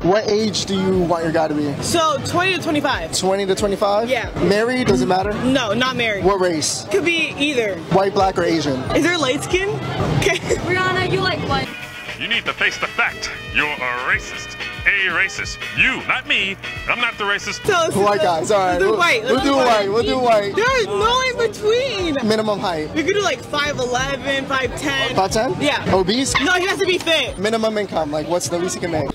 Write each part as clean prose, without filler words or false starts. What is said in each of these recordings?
What age do you want your guy to be? So 20 to 25. 20 to 25? Yeah. Married? Does it matter? No, not married. What race? Could be either. White, black, or Asian? Is there light skin? Okay. Rihanna, you like white. You need to face the fact. You're a racist. A racist. You, not me. I'm not the racist. So White guys, all right. We'll do white. We'll do white. We'll do white. There's no in between. Minimum height. We could do like 5'11", 5'10". 5'10"? Yeah. Obese? No, he has to be fit. Minimum income, like what's the least you can make?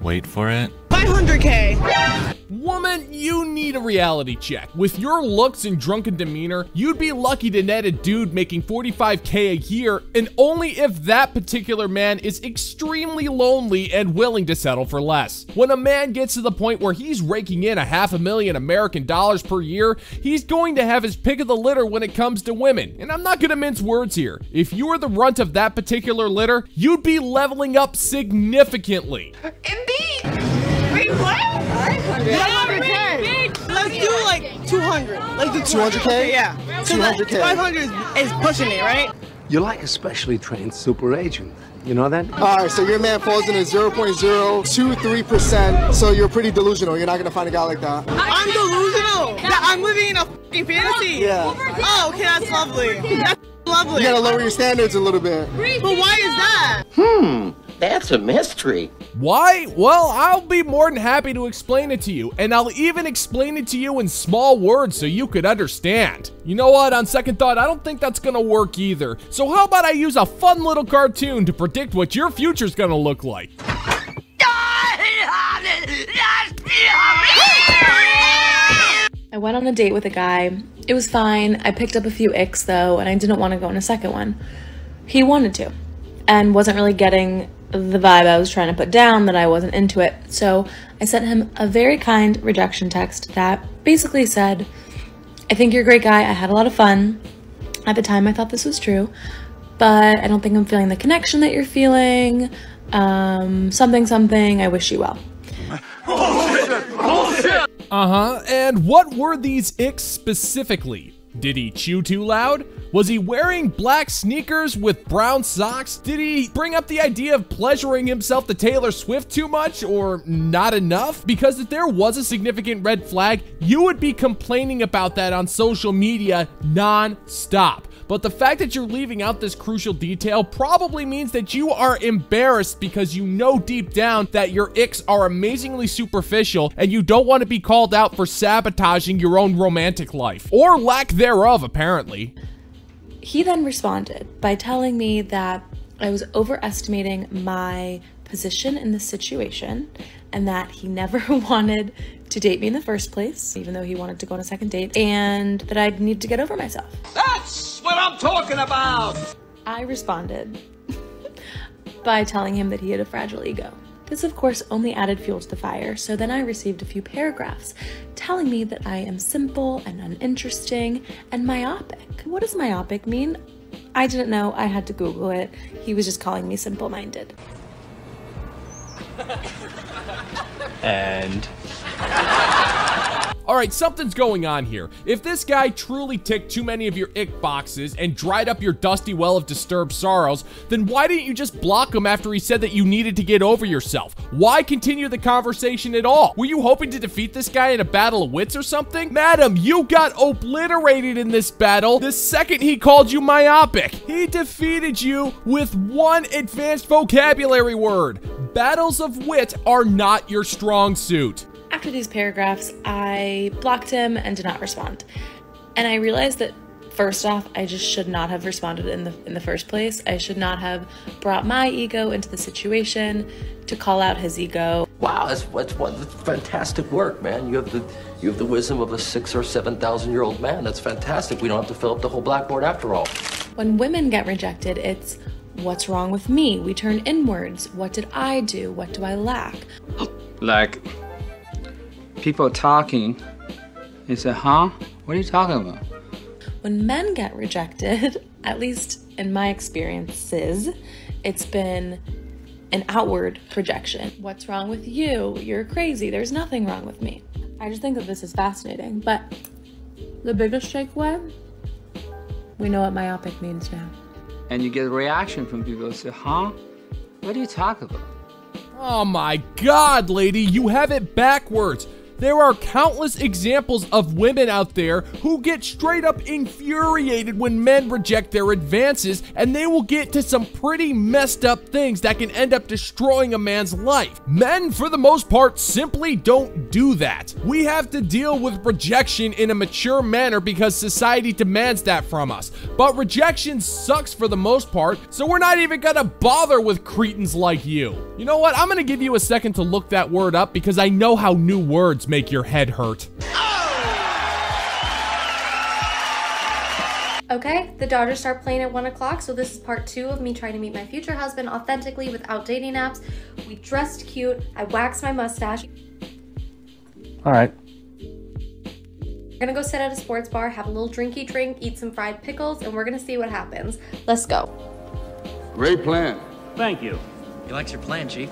Wait for it. 500K. Woman, you need a reality check. With your looks and drunken demeanor, you'd be lucky to net a dude making 45K a year, and only if that particular man is extremely lonely and willing to settle for less. When a man gets to the point where he's raking in $500,000 American dollars per year, he's going to have his pick of the litter when it comes to women. And I'm not gonna mince words here. If you were the runt of that particular litter, you'd be leveling up significantly. Indeed. Wait, what? 500K. Let's do like 200. Like the 200K? Yeah. 200K. 500 is pushing it, right? You're like a specially trained super agent. You know that? All right, so your man falls in at 0.023%, so you're pretty delusional. You're not gonna find a guy like that. I'm delusional. I'm living in a fucking fantasy. Yeah. Oh, okay, that's lovely. That's lovely. You gotta lower your standards a little bit. But why is that? That's a mystery. Why? Well, I'll be more than happy to explain it to you, and I'll even explain it to you in small words so you could understand. You know what? On second thought, I don't think that's gonna work either. So how about I use a fun little cartoon to predict what your future's gonna look like? I went on a date with a guy. It was fine. I picked up a few icks though, and I didn't want to go on a second one. He wanted to, and wasn't really getting the vibe I was trying to put down, that I wasn't into it. So I sent him a very kind rejection text that basically said, I think you're a great guy. I had a lot of fun. At the time, I thought this was true, but I don't think I'm feeling the connection that you're feeling. Something. I wish you well. And what were these icks specifically? Did he chew too loud? Was he wearing black sneakers with brown socks? Did he bring up the idea of pleasuring himself to Taylor Swift too much, or not enough? Because if there was a significant red flag, you would be complaining about that on social media non-stop. But the fact that you're leaving out this crucial detail probably means that you are embarrassed because you know deep down that your icks are amazingly superficial and you don't want to be called out for sabotaging your own romantic life. Or lack thereof, apparently. He then responded by telling me that I was overestimating my position in this situation and that he never wanted to date me in the first place, even though he wanted to go on a second date, and that I'd need to get over myself. That's what I'm talking about! I responded by telling him that he had a fragile ego. This, of course, only added fuel to the fire, so then I received a few paragraphs telling me that I am simple and uninteresting and myopic. What does myopic mean? I didn't know. I had to Google it. He was just calling me simple-minded. And Alright, something's going on here. If this guy truly ticked too many of your ick boxes and dried up your dusty well of disturbed sorrows, then why didn't you just block him after he said that you needed to get over yourself? Why continue the conversation at all? Were you hoping to defeat this guy in a battle of wits or something? Madam, you got obliterated in this battle the second he called you myopic. He defeated you with one advanced vocabulary word. Battles of wit are not your strong suit. After these paragraphs, I blocked him and did not respond. And I realized that, first off, I just should not have responded in the first place. I should not have brought my ego into the situation to call out his ego. Wow, that's fantastic work, man. You have the wisdom of a 6,000 or 7,000-year-old man. That's fantastic. We don't have to fill up the whole blackboard after all. When women get rejected, it's, what's wrong with me? We turn inwards. What did I do? What do I lack? Like, people talking, they say, huh? What are you talking about? When men get rejected, at least in my experiences, it's been an outward projection. What's wrong with you? You're crazy. There's nothing wrong with me. I just think that this is fascinating, but the biggest takeaway, we know what myopic means now. And you get a reaction from people who say, huh? What are you talking about? Oh my god, lady, you have it backwards. There are countless examples of women out there who get straight up infuriated when men reject their advances, and they will get to some pretty messed up things that can end up destroying a man's life. Men, for the most part, simply don't do that. We have to deal with rejection in a mature manner because society demands that from us. But rejection sucks for the most part, so we're not even gonna bother with cretins like you. You know what? I'm gonna give you a second to look that word up because I know how new words make your head hurt. Okay, the Dodgers start playing at 1 o'clock, so this is part 2 of me trying to meet my future husband authentically without dating apps. We dressed cute, I waxed my mustache. All right. We're gonna go sit at a sports bar, have a little drinky drink, eat some fried pickles, and we're gonna see what happens. Let's go. Great plan. Thank you. He likes your plan, Chief.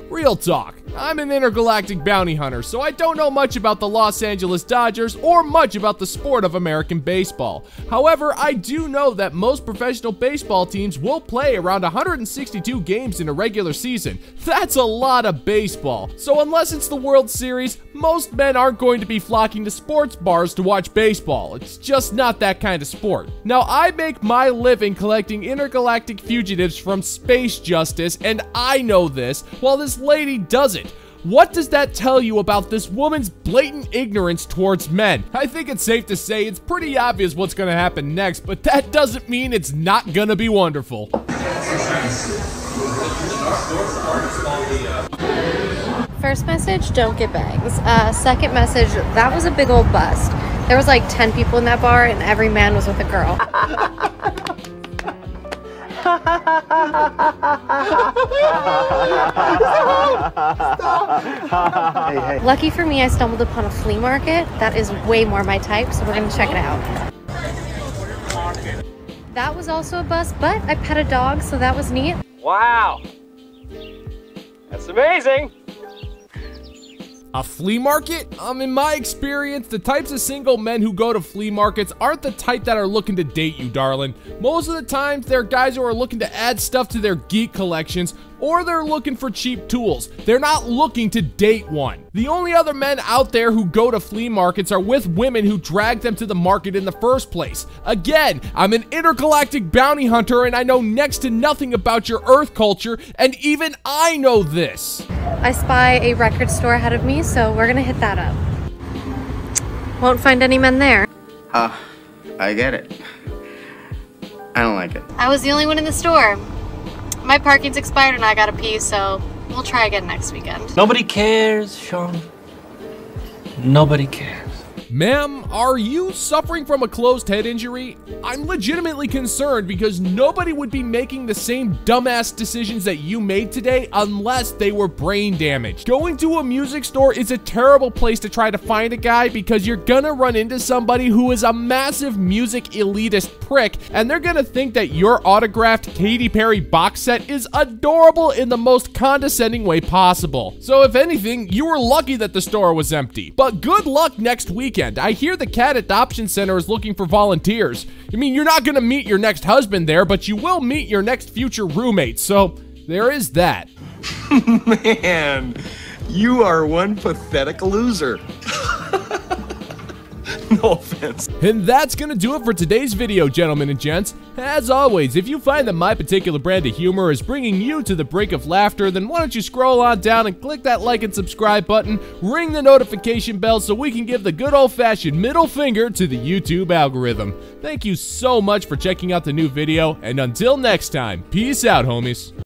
Real talk, I'm an intergalactic bounty hunter, so I don't know much about the Los Angeles Dodgers or much about the sport of American baseball. However, I do know that most professional baseball teams will play around 162 games in a regular season. That's a lot of baseball. So unless it's the World Series, most men aren't going to be flocking to sports bars to watch baseball. It's just not that kind of sport. Now, I make my living collecting intergalactic fugitives from space justice, and I know this, while this lady doesn't. What does that tell you about this woman's blatant ignorance towards men? I think it's safe to say it's pretty obvious what's gonna happen next, but that doesn't mean it's not gonna be wonderful. First message, don't get bangs. Second message, that was a big old bust. There was like 10 people in that bar and every man was with a girl. Lucky for me, I stumbled upon a flea market. That is way more my type, so we're gonna check it out. That was also a bust, but I pet a dog, so that was neat. Wow. That's amazing. A flea market? In my experience, the types of single men who go to flea markets aren't the type that are looking to date you, darling. Most of the time, they're guys who are looking to add stuff to their geek collections, or they're looking for cheap tools. They're not looking to date one. The only other men out there who go to flea markets are with women who drag them to the market in the first place. Again, I'm an intergalactic bounty hunter and I know next to nothing about your Earth culture, and even I know this. I spy a record store ahead of me, so we're gonna hit that up. Won't find any men there. I get it. I don't like it. I was the only one in the store. My parking's expired and I gotta pee, so we'll try again next weekend. Nobody cares, Sean. Nobody cares. Ma'am, are you suffering from a closed head injury? I'm legitimately concerned because nobody would be making the same dumbass decisions that you made today unless they were brain damaged. Going to a music store is a terrible place to try to find a guy because you're gonna run into somebody who is a massive music elitist prick, and they're gonna think that your autographed Katy Perry box set is adorable in the most condescending way possible. So if anything, you were lucky that the store was empty. But good luck next weekend. I hear the cat adoption center is looking for volunteers. I mean, you're not gonna meet your next husband there, but you will meet your next future roommate, so there is that. Man, you are one pathetic loser. No offense. And that's gonna do it for today's video, gentlemen and gents. As always, if you find that my particular brand of humor is bringing you to the brink of laughter, then why don't you scroll on down and click that like and subscribe button, ring the notification bell so we can give the good old-fashioned middle finger to the YouTube algorithm. Thank you so much for checking out the new video, and until next time, peace out, homies.